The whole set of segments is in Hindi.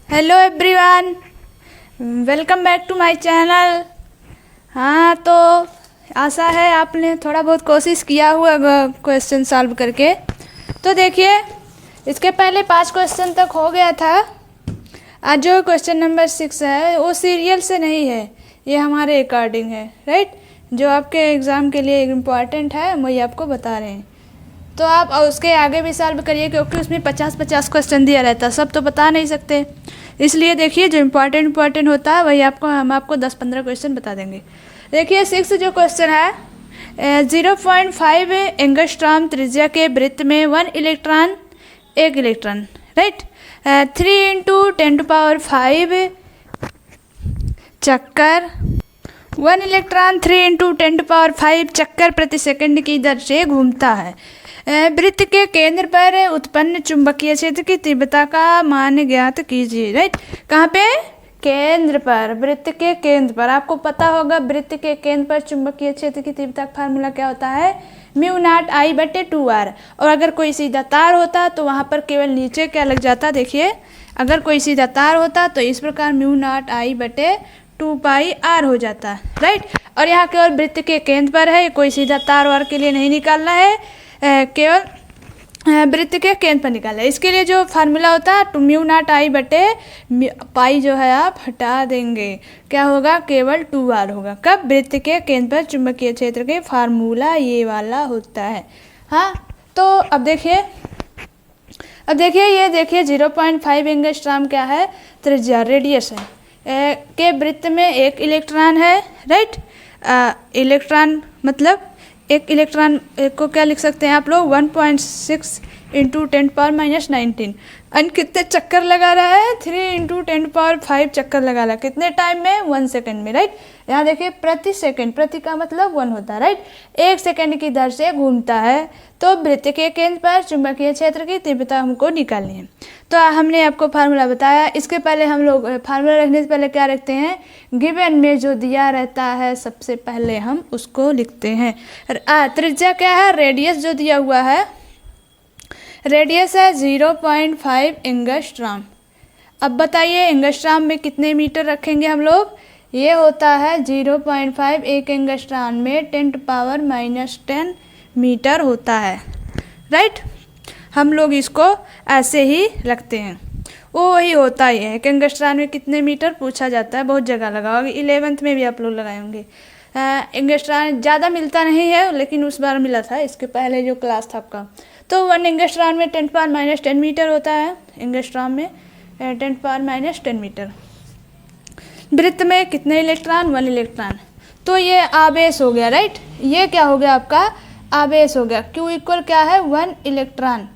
Hello everyone, welcome back to my channel. हाँ, तो आशा है आपने थोड़ा बहुत कोशिश किया हुआ क्वेश्चन सॉल्व करके। तो देखिए, इसके पहले 5 क्वेश्चन तक हो गया था। आज जो क्वेश्चन नंबर 6 है वो सीरियल से नहीं है, ये हमारे अकॉर्डिंग है, राइट। जो आपके एग्ज़ाम के लिए इम्पॉर्टेंट है वही आपको बता रहे हैं। तो आप उसके आगे भी सॉल्व करिए, क्योंकि उसमें 50-50 क्वेश्चन दिया रहता है, सब तो बता नहीं सकते। इसलिए देखिए, जो इम्पॉर्टेंट होता है वही हम आपको 10-15 क्वेश्चन बता देंगे। देखिए 6 जो क्वेश्चन है, 0.5 एंगस्ट्रॉम त्रिज्या के वृत्त में 1 इलेक्ट्रॉन राइट, 3 × 10⁵ चक्कर, 1 इलेक्ट्रॉन 3 × 10⁵ चक्कर प्रति सेकंड की दर से घूमता है। वृत्त के केंद्र पर उत्पन्न चुंबकीय क्षेत्र की तीव्रता का मान ज्ञात कीजिए, राइट। कहाँ पे? केंद्र पर, वृत्त के केंद्र पर। आपको पता होगा वृत्त के केंद्र पर चुंबकीय क्षेत्र की तीव्रता का फार्मूला क्या होता है? μ0I/2R। और अगर कोई सीधा तार होता तो वहाँ पर केवल नीचे क्या लग जाता? देखिए, अगर कोई सीधा तार होता तो इस प्रकार μ0I/2πr हो जाता, राइट। और यहाँ केवल वृत्त के केंद्र पर है, कोई सीधा तार वार के लिए नहीं निकालना है, केवल वृत्त के केंद्र पर निकालना है। इसके लिए जो फार्मूला होता है μ0I/π जो है आप हटा देंगे, क्या होगा? केवल 2R होगा। कब? वृत्त के केंद्र पर चुंबकीय क्षेत्र के फार्मूला ये वाला होता है। हाँ, तो अब देखिए ये देखिए 0.5 एंगस्ट्रॉम क्या है? त्रिज्या, रेडियस है। के वृत्त में 1 इलेक्ट्रॉन है, राइट। इलेक्ट्रॉन मतलब एक इलेक्ट्रॉन को क्या लिख सकते हैं आप लोग? 1.6 × 10⁻⁹। और कितने चक्कर लगा रहा है? 3 × 10⁵ चक्कर लगा रहा है। कितने टाइम में? 1 सेकंड में, राइट। यहाँ देखिए प्रति सेकंड, प्रति का मतलब 1 होता है, राइट। 1 सेकंड की दर से घूमता है। तो वृत्त के केंद्र पर चुंबकीय क्षेत्र की तीव्रता हमको निकालनी है। तो हमने आपको फार्मूला बताया। इसके पहले हम लोग फार्मूला रखने से पहले क्या रखते हैं? गिवन में जो दिया रहता है सबसे पहले हम उसको लिखते हैं। त्रिज्या क्या है? रेडियस जो दिया हुआ है, रेडियस है 0.5 एंगस्ट्रॉम। अब बताइए एंगस्ट्रॉम में कितने मीटर रखेंगे हम लोग? ये होता है 0.5, 1 एंगस्ट्रॉम में 10⁻⁻10 मीटर होता है, राइट। हम लोग इसको ऐसे ही रखते हैं, वो वही होता ही है। 1 एंगस्ट्रॉम में कितने मीटर पूछा जाता है, बहुत जगह लगा होगा। 11th में भी आप लोग लगाए होंगे। एंगस्ट्रॉम ज़्यादा मिलता नहीं है, लेकिन उस बार मिला था, इसके पहले जो क्लास था आपका। तो 1 एंगस्ट्रॉम में 10⁻⁻10 मीटर होता है। एंगस्ट्रॉम में 10⁻�10 मीटर। वृत्त में कितने इलेक्ट्रॉन? 1 इलेक्ट्रॉन। तो ये आवेश हो गया, राइट। ये क्या हो गया आपका? आवेश हो गया। Q इक्वल क्या है? 1 इलेक्ट्रॉन।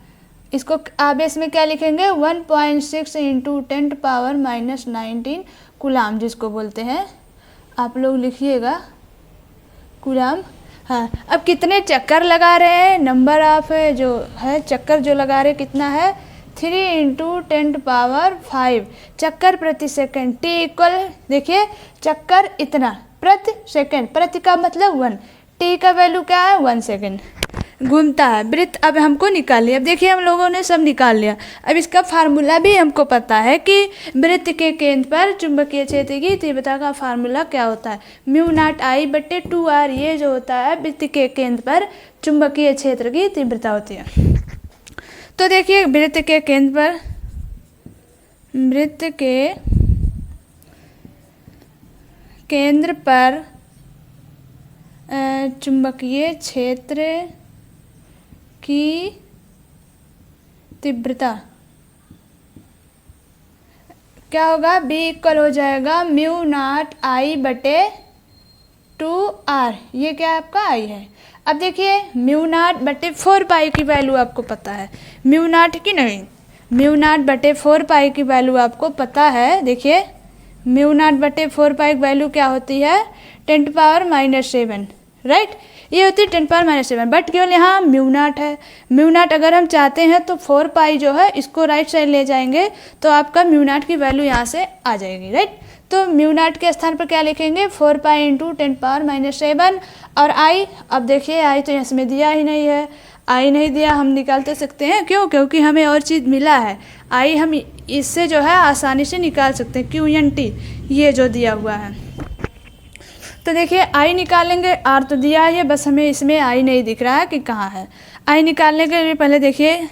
इसको आवेश में क्या लिखेंगे? 1.6 × 10⁻⁻19 कूलाम, जिसको बोलते हैं। आप लोग लिखिएगा कूलाम। हाँ, अब कितने चक्कर लगा रहे हैं? नंबर ऑफ जो है चक्कर जो लगा रहे कितना है? 3 × 10⁵ चक्कर प्रति सेकंड। T इक्वल, देखिए चक्कर इतना प्रति सेकंड, प्रति का मतलब 1, T का वैल्यू क्या है? 1 सेकंड घूमता है वृत्त। अब हमको निकाल लिया। अब देखिए हम लोगों ने सब निकाल लिया। अब इसका फार्मूला भी हमको पता है कि वृत्त के केंद्र पर चुंबकीय क्षेत्र की तीव्रता का फार्मूला क्या होता है? μ0I/2R। ये जो होता है वृत्त के केंद्र पर चुंबकीय क्षेत्र की तीव्रता होती है। तो देखिए वृत्त के केंद्र पर चुंबकीय क्षेत्र की तीव्रता क्या होगा? B इक्वल हो जाएगा μ0I/2R। ये क्या आपका I है। अब देखिए μ0/4π की वैल्यू आपको पता है, μ0 की नहीं, μ0/4π की वैल्यू आपको पता है। देखिए μ0/4π की वैल्यू क्या होती है? 10⁻⁻7, राइट। ये होती है 10⁻⁻7, बट केवल यहाँ μ0 है। μ0 अगर हम चाहते हैं तो 4π जो है इसको राइट साइड ले जाएंगे तो आपका μ0 की वैल्यू यहाँ से आ जाएगी, राइट। तो μ0 के स्थान पर क्या लिखेंगे? 4π × 10⁻⁻7। और I, अब देखिए I तो इसमें दिया ही नहीं है। आई नहीं दिया हम निकाल तो सकते हैं, क्यों? क्योंकि हमें और चीज़ मिला है। आई हम इससे जो है आसानी से निकाल सकते हैं, QNT ये जो दिया हुआ है। तो देखिए आई निकालेंगे, आर तो दिया है, बस हमें इसमें आई नहीं दिख रहा है कि कहाँ है। आई निकालने के लिए पहले देखिए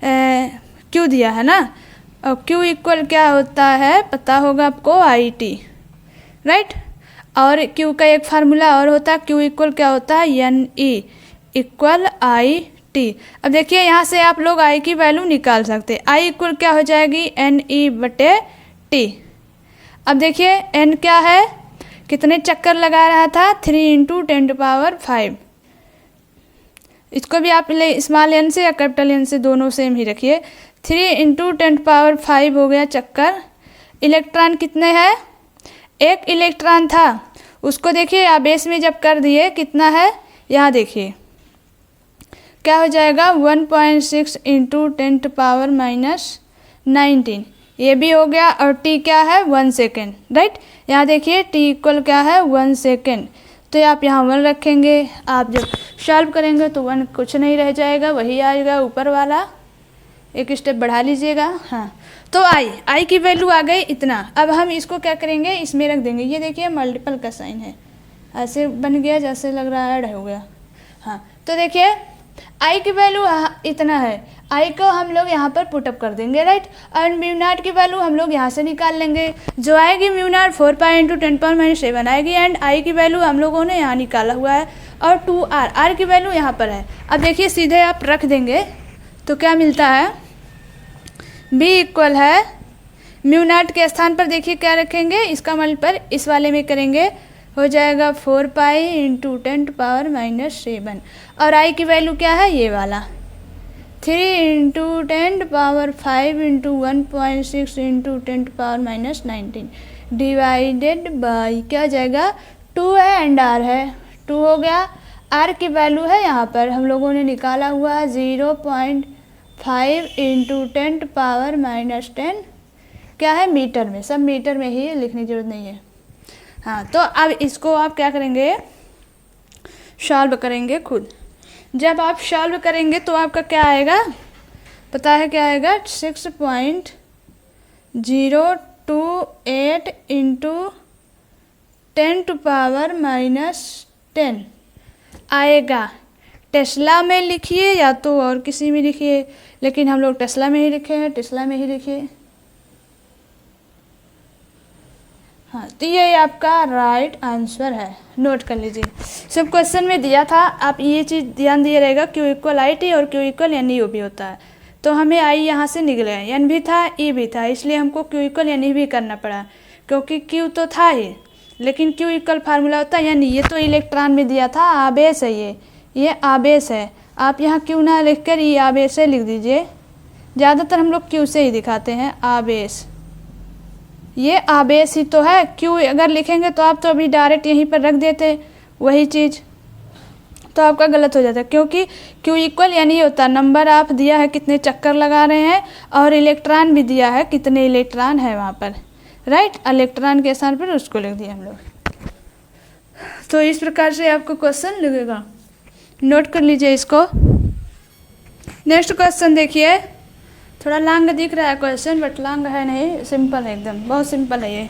क्यू दिया है ना, और क्यू इक्वल क्या होता है पता होगा आपको, IT, राइट। और क्यू का एक फार्मूला और होता है, क्यू इक्वल क्या होता है, NE इक्वल IT। अब देखिए यहाँ से आप लोग आई की वैल्यू निकाल सकते हैं। आई इक्वल क्या हो जाएगी, NE/T। अब देखिए N क्या है, कितने चक्कर लगा रहा था, 3 × 10⁵। इसको भी आप स्मॉल n से या कैपिटल N से दोनों सेम ही रखिए। 3 × 10⁵ हो गया चक्कर। इलेक्ट्रॉन कितने हैं, एक इलेक्ट्रॉन था, उसको देखिए आवेश में जब कर दिए कितना है, यहाँ देखिए क्या हो जाएगा, 1.6 × 10⁻⁻19 ये भी हो गया। और T क्या है, 1 सेकेंड, राइट। यहाँ देखिए T इक्वल क्या है, 1 सेकेंड। तो आप यहाँ 1 रखेंगे, आप जब सॉल्व करेंगे तो 1 कुछ नहीं रह जाएगा, वही आएगा ऊपर वाला। एक स्टेप बढ़ा लीजिएगा। हाँ, तो आई की वैल्यू आ गई इतना। अब हम इसको क्या करेंगे, इसमें रख देंगे। ये देखिए मल्टीपल का साइन है, ऐसे बन गया जैसे लग रहा है ऐड हो गया। हाँ, तो देखिए आई की वैल्यू इतना है, आई को हम लोग यहाँ पर पुटअप कर देंगे, राइट। और म्यू0 की वैल्यू हम लोग यहाँ से निकाल लेंगे, जो आएगी म्यू0 4π × 10⁻⁻7 आएगी। एंड आई की वैल्यू हम लोगों ने यहाँ निकाला हुआ है, और 2R, आर की वैल्यू यहाँ पर है। अब देखिए सीधे आप रख देंगे तो क्या मिलता है, B इक्वल है म्यू0 के स्थान पर देखिए क्या रखेंगे, इसका मल्टीपल इस वाले में करेंगे, हो जाएगा 4π × 10⁻⁻7। और आई की वैल्यू क्या है, ये वाला 3 × 10⁵ × 1.6 × 10⁻⁻19 डिवाइडेड बाई क्या हो जाएगा, 2 है एंड R है, 2 हो गया। R की वैल्यू है यहाँ पर हम लोगों ने निकाला हुआ है 0.5 × 10⁻⁻10 क्या है, मीटर में, सब मीटर में ही लिखने की जरूरत नहीं है। हाँ, तो अब इसको आप क्या करेंगे, सॉल्व करेंगे खुद। जब आप सॉल्व करेंगे तो आपका क्या आएगा पता है, क्या आएगा, 6.028 × 10⁻⁻10 आएगा। टेस्ला में लिखिए या तो और किसी में लिखिए, लेकिन हम लोग टेस्ला में ही लिखे हैं, टेस्ला में ही लिखिए। हाँ, तो ये आपका राइट आंसर है, नोट कर लीजिए। सब क्वेश्चन में दिया था, आप ये चीज़ ध्यान दिए रहेगा, क्यू इक्वल IT और क्यू इक्वल NE भी होता है। तो हमें आई यहाँ से निकले, N भी था, E भी था, इसलिए हमको क्यू इक्वल NE भी करना पड़ा, क्योंकि क्यू तो था ही, लेकिन क्यू इक्वल फार्मूला होता है NE। ये तो इलेक्ट्रॉन में दिया था, आवेश है, ये आवेश है। आप यहाँ क्यू ना लिख कर ये आवेश है लिख दीजिए, ज़्यादातर हम लोग क्यू से ही दिखाते हैं, आवेश, ये आवेश ही तो है। क्यू अगर लिखेंगे तो आप तो अभी डायरेक्ट यहीं पर रख देते वही चीज़, तो आपका गलत हो जाता है, क्योंकि क्यू इक्वल NE होता, नंबर आप दिया है कितने चक्कर लगा रहे हैं, और इलेक्ट्रॉन भी दिया है कितने इलेक्ट्रॉन है वहाँ पर, राइट। इलेक्ट्रॉन के स्थान पर उसको लिख दिया हम लोग। तो इस प्रकार से आपको क्वेश्चन लगेगा, नोट कर लीजिए इसको। नेक्स्ट क्वेश्चन देखिए, थोड़ा लॉन्ग दिख रहा है क्वेश्चन, बट लॉन्ग है नहीं, सिंपल है एकदम, बहुत सिंपल है, ये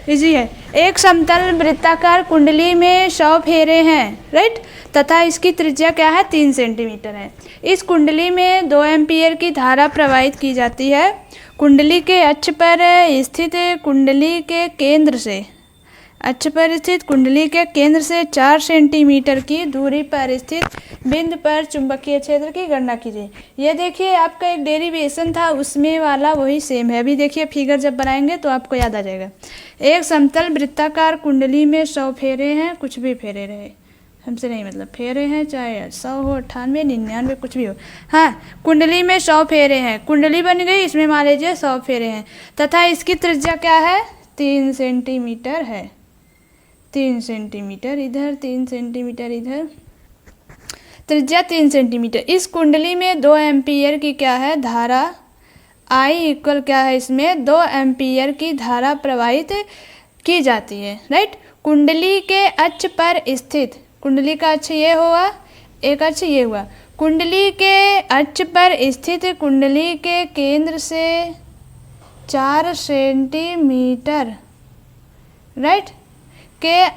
इजी है। एक समतल वृत्ताकार कुंडली में 100 फेरे हैं, राइट, तथा इसकी त्रिज्या क्या है, 3 सेंटीमीटर है। इस कुंडली में 2 एम्पीयर की धारा प्रवाहित की जाती है। कुंडली के अक्ष पर स्थित कुंडली के केंद्र से अक्ष पर स्थित कुंडली के केंद्र से 4 सेंटीमीटर की दूरी पर स्थित बिंदु पर चुंबकीय क्षेत्र की गणना कीजिए। ये देखिए आपका एक डेरिवेशन था, उसमें वाला वही सेम है। अभी देखिए फिगर जब बनाएंगे तो आपको याद आ जाएगा। एक समतल वृत्ताकार कुंडली में 100 फेरे हैं, कुछ भी फेरे रहे, हमसे नहीं मतलब, फेरे हैं चाहे 100 हो, 98, 99 कुछ भी हो। हाँ, कुंडली में 100 फेरे हैं, कुंडली बन गई, इसमें मान लीजिए 100 फेरे हैं, तथा इसकी त्रिज्या क्या है, 3 सेंटीमीटर है। 3 सेंटीमीटर इधर, 3 सेंटीमीटर इधर, त्रिज्या 3 सेंटीमीटर। इस कुंडली में 2 एम्पीयर की क्या है, धारा I इक्वल क्या है, इसमें 2 एम्पीयर की धारा प्रवाहित की जाती है, राइट। कुंडली के अक्ष पर स्थित, कुंडली का अक्ष ये हुआ, एक अक्ष ये हुआ। कुंडली के अक्ष पर स्थित कुंडली के केंद्र से 4 सेंटीमीटर राइट के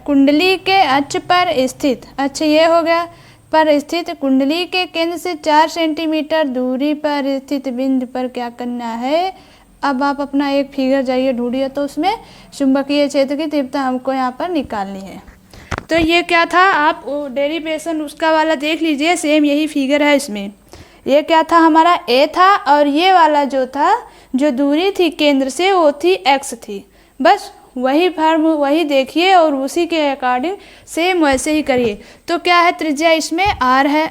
कुंडली के अक्ष पर स्थित, अच्छा ये हो गया, पर स्थित कुंडली के केंद्र से 4 सेंटीमीटर दूरी पर स्थित बिंदु पर क्या करना है। अब आप अपना एक फिगर जाइए ढूंढिए, तो उसमें चुंबकीय क्षेत्र की तीव्रता हमको यहाँ पर निकालनी है। तो ये क्या था, आप डेरिवेशन उसका वाला देख लीजिए, सेम यही फिगर है इसमें। ये क्या था हमारा ए था, और ये वाला जो था, जो दूरी थी केंद्र से, वो थी एक्स थी। बस वही फॉर्म वही देखिए और उसी के अकॉर्डिंग सेम वैसे ही करिए। तो क्या है त्रिज्या इसमें आर है,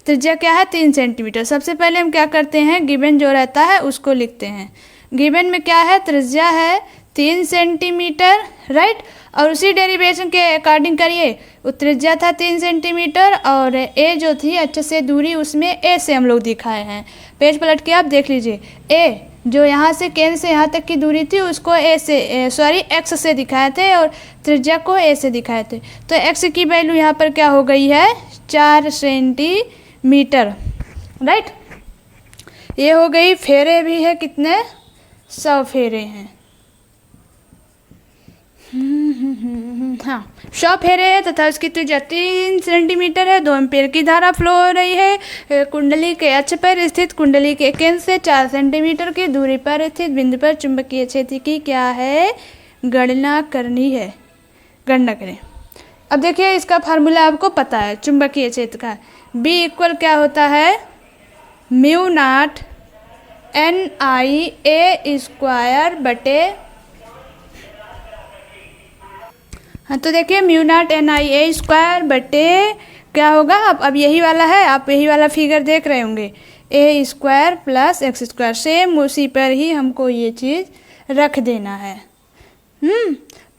त्रिज्या क्या है 3 सेंटीमीटर। सबसे पहले हम क्या करते हैं, गिवन जो रहता है उसको लिखते हैं। गिवन में क्या है, त्रिज्या है 3 सेंटीमीटर राइट, और उसी डेरिवेशन के अकॉर्डिंग करिए। त्रिज्या था 3 सेंटीमीटर और ए जो थी अच्छे से दूरी उसमें ए से हम लोग दिखाए हैं। पेज पलट के आप देख लीजिए, ए जो यहाँ से केंद्र से यहाँ तक की दूरी थी उसको एक्स से दिखाए थे और त्रिज्या को ए से दिखाए थे। तो एक्स की वैल्यू यहाँ पर क्या हो गई है 4 सेंटीमीटर राइट। ये हो गई। फेरे भी है कितने, 100 फेरे हैं। हाँ 100 फेरे है तथा उसकी त्रिज्या 3 सेंटीमीटर है। 2 एम्पीयर की धारा फ्लो हो रही है। कुंडली के अक्ष पर स्थित कुंडली के केंद्र से 4 सेंटीमीटर की दूरी पर स्थित बिंदु पर चुंबकीय क्षेत्र की क्या है, गणना करनी है। गणना करें। अब देखिए इसका फार्मूला आपको पता है चुंबकीय क्षेत्र का। B इक्वल क्या होता है, म्यू नॉट NI_A² बटे, हाँ तो देखिए म्यू नॉट NI_A² बटे क्या होगा, अब यही वाला है, आप यही वाला फिगर देख रहे होंगे, A² + X²। सेम उसी पर ही हमको ये चीज़ रख देना है।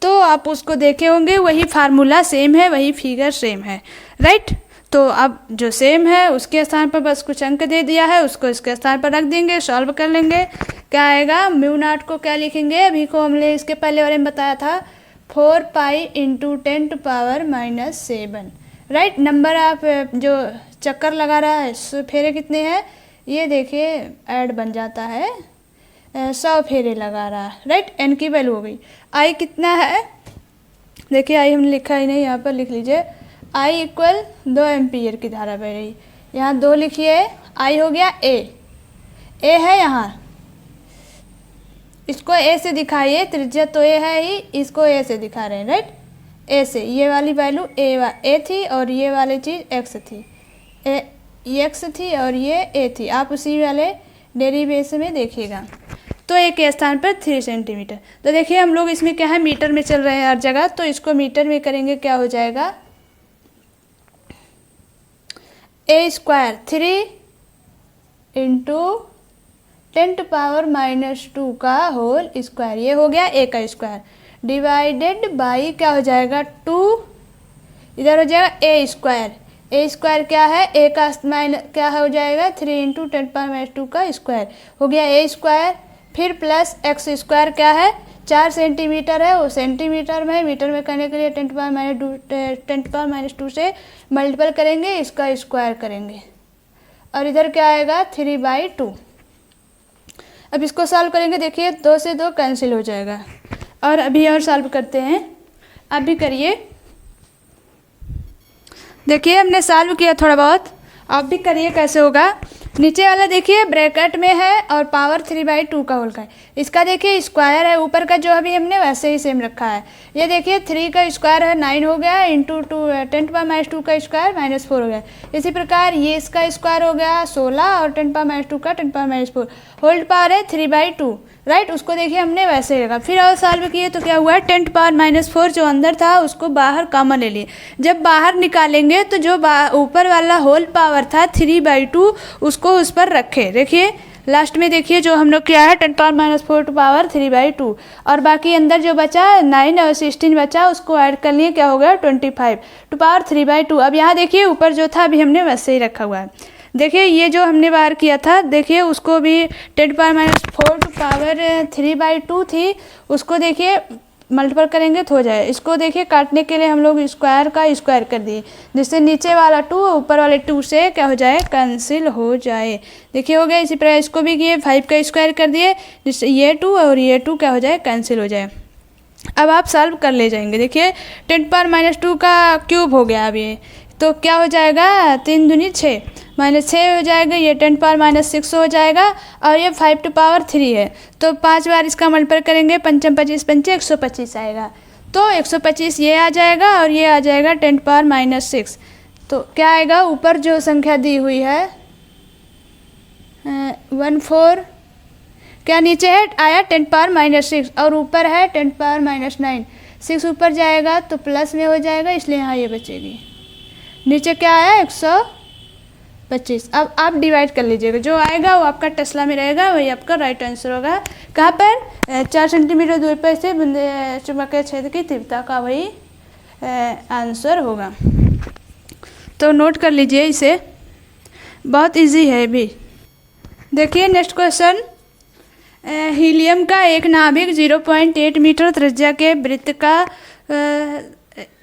तो आप उसको देखे होंगे, वही फार्मूला सेम है, वही फिगर सेम है राइट। तो अब जो सेम है उसके स्थान पर बस कुछ अंक दे दिया है, उसको इसके स्थान पर रख देंगे, सॉल्व कर लेंगे। क्या आएगा, म्यू नॉट को क्या लिखेंगे, अभी को हमने इसके पहले बारे में बताया था 4 पाई × 10⁻⁷ राइट। नंबर आप जो चक्कर लगा रहा है फेरे कितने हैं, ये देखिए ऐड बन जाता है, 100 फेरे लगा रहा है राइट। एन की वैल्यू हो गई। आई कितना है, देखिए आई हमने लिखा ही नहीं, यहाँ पर लिख लीजिए। आई इक्वल 2 एम्पीयर की धारा बह रही, यहाँ 2 लिखिए। आई हो गया ए है यहाँ, इसको ए से दिखाइए, त्रिज्या तो ए है ही, इसको ए से दिखा रहे हैं राइट। ए से ये वाली वैल्यू ए थी और ये वाली चीज़ एक्स थी, एक्स थी और ये ए थी। आप उसी वाले डेरिवेशन में देखिएगा। तो ए के स्थान पर 3 सेंटीमीटर। तो देखिए हम लोग इसमें क्या है, मीटर में चल रहे हैं हर जगह, तो इसको मीटर में करेंगे क्या हो जाएगा, A² 3 × 10⁻⁻² का होल स्क्वायर, ये हो गया ए का स्क्वायर, डिवाइडेड बाई क्या हो जाएगा 2, इधर हो जाएगा A² क्या है, ए का क्या हो जाएगा 3 × 10⁻⁻² का स्क्वायर हो गया A², फिर प्लस X² क्या है 4 सेंटीमीटर है, वो सेंटीमीटर में, मीटर में करने के लिए 10⁻² से मल्टीपल करेंगे, इसका स्क्वायर करेंगे, और इधर क्या आएगा 3/2। अब इसको सॉल्व करेंगे, देखिए 2 से 2 कैंसिल हो जाएगा। और अभी और सॉल्व करते हैं, आप भी करिए। देखिए हमने सॉल्व किया थोड़ा बहुत, आप भी करिए कैसे होगा। नीचे वाला देखिए ब्रैकेट में है और पावर 3/2 का होल का है, इसका देखिए स्क्वायर है, ऊपर का जो अभी हमने वैसे ही सेम रखा है। ये देखिए 3 का स्क्वायर है 9 हो गया, इंटू 10⁻² का स्क्वायर -4 हो गया। इसी प्रकार ये इसका स्क्वायर हो गया 16 और 10⁻² का 10⁻4, होल पावर है 3/2 राइट। उसको देखिए हमने वैसे ही रखा। फिर और सॉल्व किए तो क्या हुआ, 10⁻⁻4 जो अंदर था उसको बाहर कॉमन ले लिए। जब बाहर निकालेंगे तो जो ऊपर वाला होल पावर था 3/2 उसको उस पर रखे। देखिए लास्ट में देखिए जो हम लोग किया है 10⁻⁴ टू पावर 3/2, और बाकी अंदर जो बचा 9 और 16 बचा उसको ऐड कर लिए, क्या हो गया 25 टू पावर 3/2। अब यहाँ देखिए ऊपर जो था अभी हमने वैसे ही रखा हुआ है। देखिए ये जो हमने बाहर किया था, देखिए उसको भी 10⁻⁴ टू पावर 3/2 थी, उसको देखिए मल्टीपल करेंगे तो हो जाए। इसको देखिए काटने के लिए हम लोग स्क्वायर का स्क्वायर कर दिए, जिससे नीचे वाला 2 ऊपर वाले 2 से क्या हो जाए, कैंसिल हो जाए। देखिए हो गया। इसी प्रकार इसको भी किए, 5 का स्क्वायर कर दिए, जिससे ये 2 और ये 2 क्या हो जाए, कैंसिल हो जाए। अब आप सॉल्व कर ले जाएंगे। देखिए 10⁻² का क्यूब हो गया अब ये, तो क्या हो जाएगा, 3 दूनी 6 -6 हो जाएगा, ये 10⁻6 हो जाएगा, और ये 5⁻3 है, तो 5 बार इसका मल्टीपल करेंगे, 5 25 पंचे 125 आएगा। तो 125 ये आ जाएगा और ये आ जाएगा 10⁻6। तो क्या आएगा, ऊपर जो संख्या दी हुई है 14, क्या नीचे है आया 10⁻6 और ऊपर है 10⁻9। 6 ऊपर जाएगा तो प्लस में हो जाएगा, इसलिए यहाँ ये बचेगी। नीचे क्या आया 125। अब आप डिवाइड कर लीजिएगा, जो आएगा वो आपका टेस्ला में रहेगा, वही आपका राइट आंसर होगा। कहाँ पर, 4 सेंटीमीटर दूरी पर से चुंबकीय क्षेत्र की तीव्रता का वही आंसर होगा। तो नोट कर लीजिए इसे, बहुत इजी है भी। देखिए नेक्स्ट क्वेश्चन, हीलियम का एक नाभिक 0.8 मीटर त्रिज्या के वृत्त का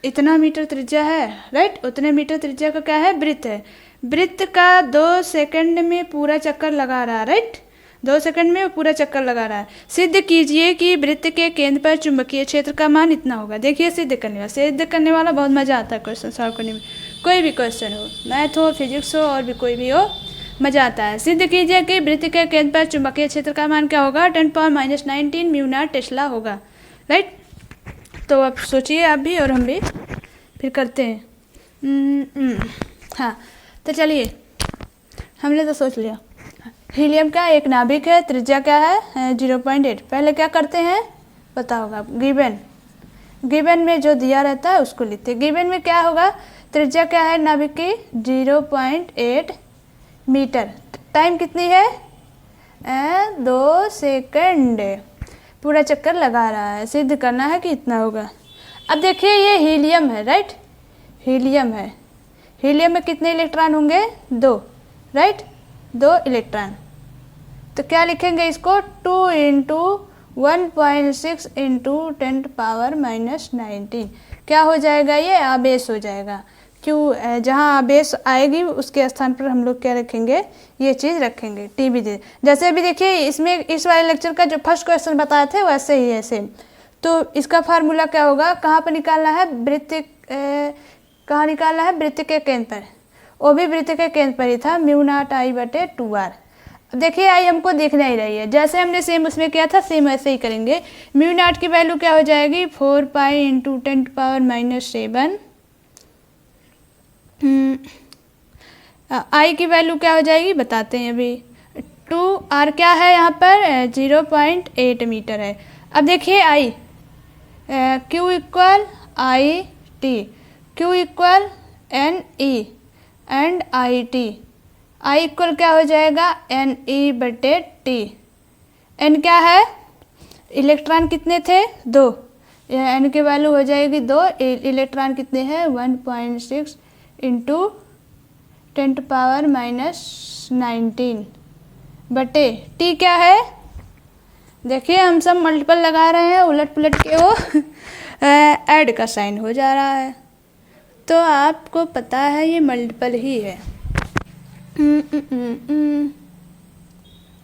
इतना मीटर त्रिज्या है, राइट, उतने मीटर त्रिज्या का क्या है, वृत्त है। वृत्त का 2 सेकंड में पूरा चक्कर लगा रहा है, राइट, 2 सेकंड में पूरा चक्कर लगा रहा है। सिद्ध कीजिए कि वृत्त के केंद्र पर चुंबकीय क्षेत्र का मान इतना होगा। देखिए सिद्ध करने वाला बहुत मज़ा आता है क्वेश्चन सॉल्व करने में। कोई भी क्वेश्चन हो, मैथ हो, फिजिक्स हो, और भी कोई भी हो, मज़ा आता है। सिद्ध कीजिए कि वृत्त के केंद्र पर चुंबकीय क्षेत्र का मान क्या होगा, 10⁻19 म्यू0 टेस्ला होगा, राइट। तो अब सोचिए आप भी और हम भी, फिर करते हैं। हाँ तो चलिए, हमने तो सोच लिया। हीलियम का एक नाभिक है, त्रिज्या क्या है 0.8। पहले क्या करते हैं पता होगा, गिवन में जो दिया रहता है उसको लिखते हैं। गिवन में क्या होगा, त्रिज्या क्या है नाभिक की 0.8 मीटर। टाइम कितनी है 2 सेकंड, पूरा चक्कर लगा रहा है। सिद्ध करना है कि इतना होगा। अब देखिए ये हीलियम है, राइट, हीलियम है। हीलियम में कितने इलेक्ट्रॉन होंगे, 2, राइट, 2 इलेक्ट्रॉन। तो क्या लिखेंगे इसको, 2 × 1.6 × 10⁻−19। क्या हो जाएगा, ये आवेश हो जाएगा। क्यों, जहाँ आवेश आएगी उसके स्थान पर हम लोग क्या रखेंगे, ये चीज़ रखेंगे। टी भी दे, जैसे अभी देखिए इसमें इस वाले लेक्चर का जो फर्स्ट क्वेश्चन बताए थे वैसे ही है सेम। तो इसका फार्मूला क्या होगा, कहाँ पर निकालना है, वृत्त, कहाँ निकालना है, वृत्त के केंद्र पर। वो भी वृत्त के केंद्र पर ही था, μ0I/2r। अब देखिए आई हमको दिख नहीं रही है, जैसे हमने सेम उसमें किया था सेम वैसे ही करेंगे। μ0 की वैल्यू क्या हो जाएगी, 4π × 10⁻7। आई की वैल्यू क्या हो जाएगी बताते हैं अभी। 2r क्या है यहाँ पर 0.8 मीटर है। अब देखिए आई, Q = I/T, Q = NE and IT। I equal क्या हो जाएगा NE/T। N क्या है, इलेक्ट्रॉन कितने थे 2, N की वैल्यू हो जाएगी 2, इलेक्ट्रॉन कितने हैं 1.6 × 10⁻−19 बटे T क्या है। देखिए हम सब मल्टीपल लगा रहे हैं, उलट पुलट के वो ऐड का साइन हो जा रहा है, तो आपको पता है ये मल्टीपल ही है।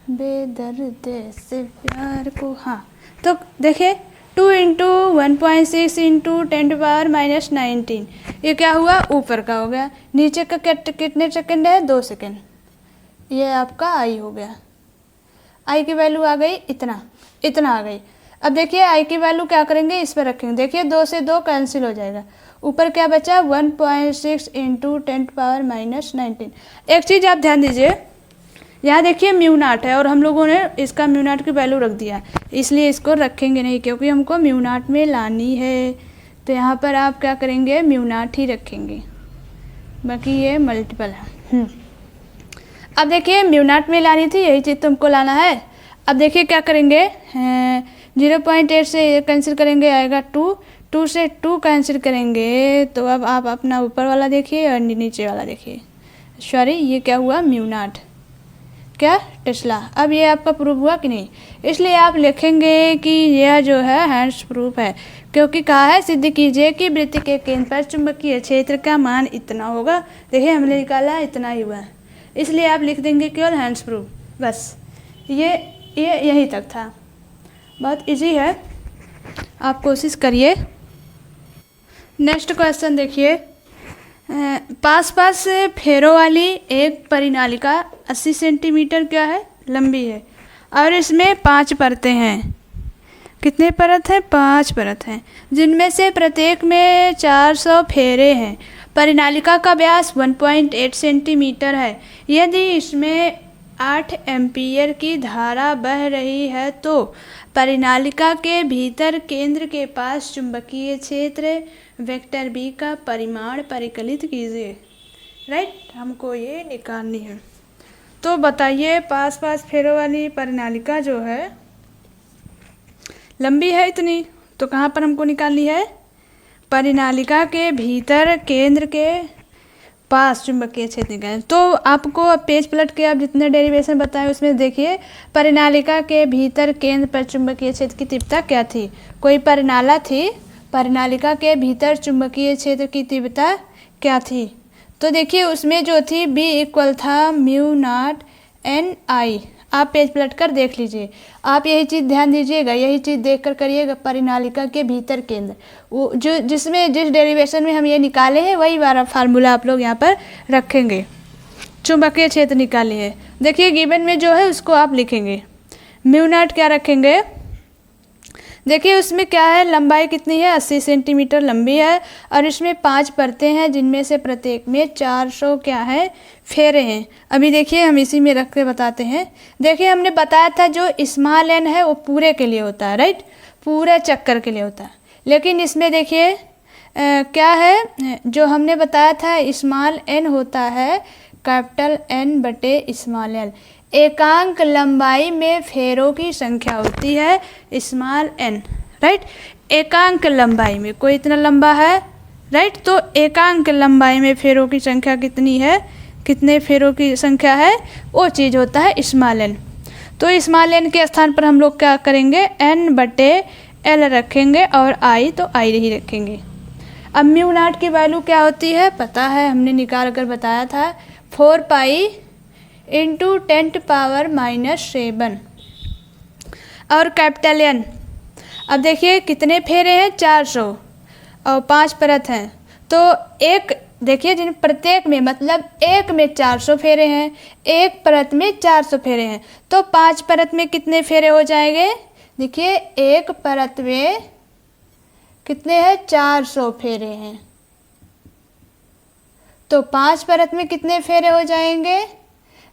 बेदर्द से प्यार को, हाँ तो देखिए 2 × 1.6 × 10⁻−19, ये क्या हुआ ऊपर का हो गया। नीचे का कितने सेकंड है 2 सेकंड। ये आपका आई हो गया। आई की वैल्यू आ गई इतना आ गई। अब देखिए आई की वैल्यू क्या करेंगे, इस पर रखेंगे। देखिए 2 से 2 कैंसिल हो जाएगा, ऊपर क्या बचा 1.6 × 10⁻−19। एक चीज़ आप ध्यान दीजिए, यहाँ देखिए μ0 है और हम लोगों ने इसका μ0 की वैल्यू रख दिया, इसलिए इसको रखेंगे नहीं क्योंकि हमको μ0 में लानी है। तो यहाँ पर आप क्या करेंगे μ0 ही रखेंगे, बाकी ये मल्टीपल है। अब देखिए μ0 में लानी थी, यही चीज़ तुमको लाना है। अब देखिए क्या करेंगे 0.8 से कैंसिल करेंगे, आएगा 2 से 2 कैंसिल करेंगे। तो अब आप अपना ऊपर वाला देखिए और नीचे वाला देखिए। सॉरी ये क्या हुआ μ0, क्या, टेस्ला। अब ये आपका प्रूफ हुआ कि नहीं, इसलिए आप लिखेंगे कि यह जो है हैंड्स प्रूफ है, क्योंकि कहा है सिद्ध कीजिए कि वृत्त के केंद्र पर चुंबकीय क्षेत्र का मान इतना होगा। देखिए हमने निकाला इतना ही हुआ, इसलिए आप लिख देंगे केवल हैंड्स प्रूफ, बस। ये यहीं तक था, बहुत इजी है, आप कोशिश करिए। नेक्स्ट क्वेश्चन देखिए, पास पास से फेरों वाली एक परिनालिका 80 सेंटीमीटर क्या है, लंबी है, और इसमें 5 परतें हैं। कितने परत हैं, 5 परत हैं, जिनमें से प्रत्येक में 400 फेरे हैं। परिनालिका का व्यास 1.8 सेंटीमीटर है। यदि इसमें 8 एम्पीयर की धारा बह रही है तो परिनालिका के भीतर केंद्र के पास चुंबकीय क्षेत्र वेक्टर बी का परिमाण परिकलित कीजिए। राइट, हमको ये निकालनी है। तो बताइए, पास पास फेरों वाली परिनालिका जो है लंबी है इतनी, तो कहाँ पर हमको निकालनी है, परिनालिका के भीतर केंद्र के पास चुंबकीय क्षेत्र निकालें। तो आपको पेज पलट के आप जितने डेरिवेशन बताए उसमें देखिए, परिनालिका के भीतर केंद्र पर चुंबकीय क्षेत्र की तीव्रता क्या थी, कोई परिनाला थी, परिनालिका के भीतर चुंबकीय क्षेत्र की तीव्रता क्या थी, तो देखिए उसमें जो थी B इक्वल था म्यू नॉट एन आई। आप पेज पलट कर देख लीजिए, आप यही चीज़ ध्यान दीजिएगा, यही चीज़ देख कर करिएगा। परिनालिका के भीतर केंद्र, वो जो जिस डेरिवेशन में हम ये निकाले हैं वही वाला फार्मूला आप लोग यहाँ पर रखेंगे। चुंबकीय क्षेत्र निकाले हैं, देखिए गिवन में जो है उसको आप लिखेंगे। म्यू नॉट क्या रखेंगे, देखिए उसमें क्या है, लंबाई कितनी है, 80 सेंटीमीटर लंबी है, और इसमें 5 परतें हैं, जिनमें से प्रत्येक में 400 क्या है, फेरे हैं। अभी देखिए हम इसी में रख के बताते हैं। देखिए हमने बताया था जो स्मॉल एन है वो पूरे के लिए होता है, राइट, पूरे चक्कर के लिए होता है। लेकिन इसमें देखिए क्या है, जो हमने बताया था स्मॉल एन होता है कैपिटल एन बटे स्मॉल एल। एकांक लंबाई में फेरों की संख्या होती है स्मॉल एन, राइट। एकांक लंबाई में कोई इतना लंबा है, राइट, तो एकांक लंबाई में फेरों की संख्या कितनी है, कितने फेरों की संख्या है, वो चीज़ होता है स्मॉल एन। तो स्मॉल एन के स्थान पर हम लोग क्या करेंगे, एन बटे एल रखेंगे, और आई तो आई ही रखेंगे। अब म्यू नॉट की वैल्यू क्या होती है पता है, हमने निकाल कर बताया था, 4 पाई इंटू 10⁻⁻7 और कैपिटल एन। अब देखिए कितने फेरे हैं, 400 और 5 परत हैं, तो एक देखिए जिन प्रत्येक में मतलब एक में 400 फेरे हैं, एक परत में 400 फेरे हैं, तो 5 परत में कितने फेरे हो जाएंगे, देखिए एक परत में कितने हैं, 400 फेरे हैं, तो 5 परत में कितने फेरे हो जाएंगे,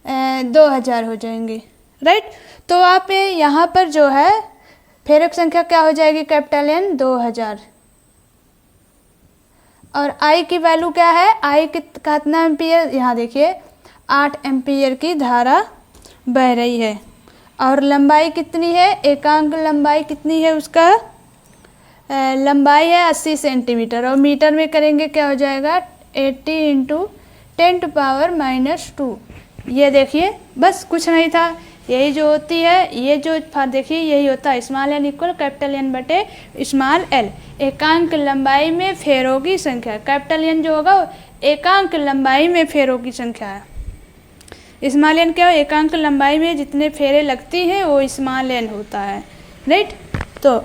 2000 हो जाएंगे, राइट। तो आप यहाँ पर जो है फेरों की संख्या क्या हो जाएगी, कैपिटल एन 2000, और आई की वैल्यू क्या है, आई कितना एम्पियर, यहाँ देखिए 8 एम्पियर की धारा बह रही है, और लंबाई कितनी है, एकांक लंबाई कितनी है उसका, लंबाई है 80 सेंटीमीटर, और मीटर में करेंगे क्या हो जाएगा, 80 इंटू 10⁻⁻2। ये देखिए बस कुछ नहीं था, यही जो होती है, ये जो देखिए यही होता है small N equal capital N बटे स्मॉल एल। एकांक लंबाई में फेरों की संख्या, कैपिटल एन जो होगा एकांक लंबाई में फेरों की संख्या है। स्मॉल एन क्या हो, एकांक लंबाई में जितने फेरे लगती हैं वो स्मॉल एन होता है, राइट। तो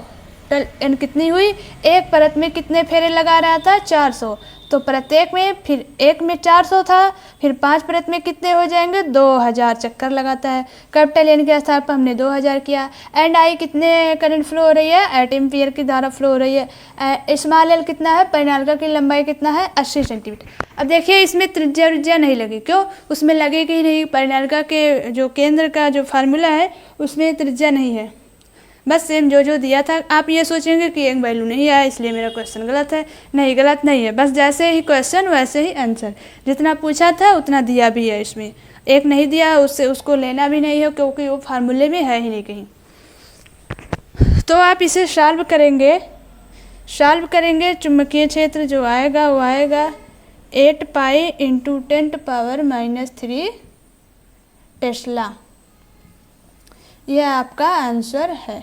एन कितनी हुई, एक परत में कितने फेरे लगा रहा था, 400, तो प्रत्येक में फिर एक में 400 था, फिर 5 परत में कितने हो जाएंगे, 2000 चक्कर लगाता है। कैपिटल एन के स्थान पर हमने 2000 किया। एंड आई कितने करंट फ्लो हो रही है, 8 एम्पियर की धारा फ्लो हो रही है। स्मॉल एल कितना है, परिनालिका की लंबाई कितना है, 80 सेंटीमीटर। अब देखिए इसमें त्रिज्या नहीं लगी, क्यों, उसमें लगेगी ही नहीं, परिनालिका के जो केंद्र का जो फार्मूला है उसमें त्रिज्या नहीं है, बस सेम जो दिया था। आप ये सोचेंगे कि एक वैल्यू नहीं आया इसलिए मेरा क्वेश्चन गलत है, नहीं गलत नहीं है, बस जैसे ही क्वेश्चन वैसे ही आंसर, जितना पूछा था उतना दिया भी है, इसमें एक नहीं दिया उससे उसको लेना भी नहीं है, क्योंकि वो फार्मूले में है ही नहीं कहीं। तो आप इसे सॉल्व करेंगे, चुंबकीय क्षेत्र जो आएगा वो आएगा 8 पाई इंटू 10⁻³ टेस्ला, यह आपका आंसर है।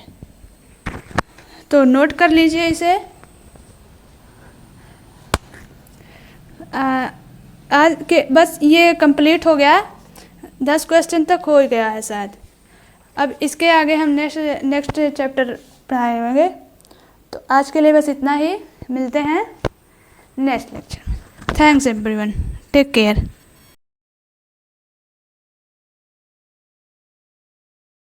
तो नोट कर लीजिए इसे। आज के बस ये कंप्लीट हो गया, 10 क्वेश्चन तक हो ही गया है शायद। अब इसके आगे हम नेक्स्ट चैप्टर पढ़ाएंगे। तो आज के लिए बस इतना ही, मिलते हैं नेक्स्ट लेक्चर में। Thanks everyone, take care.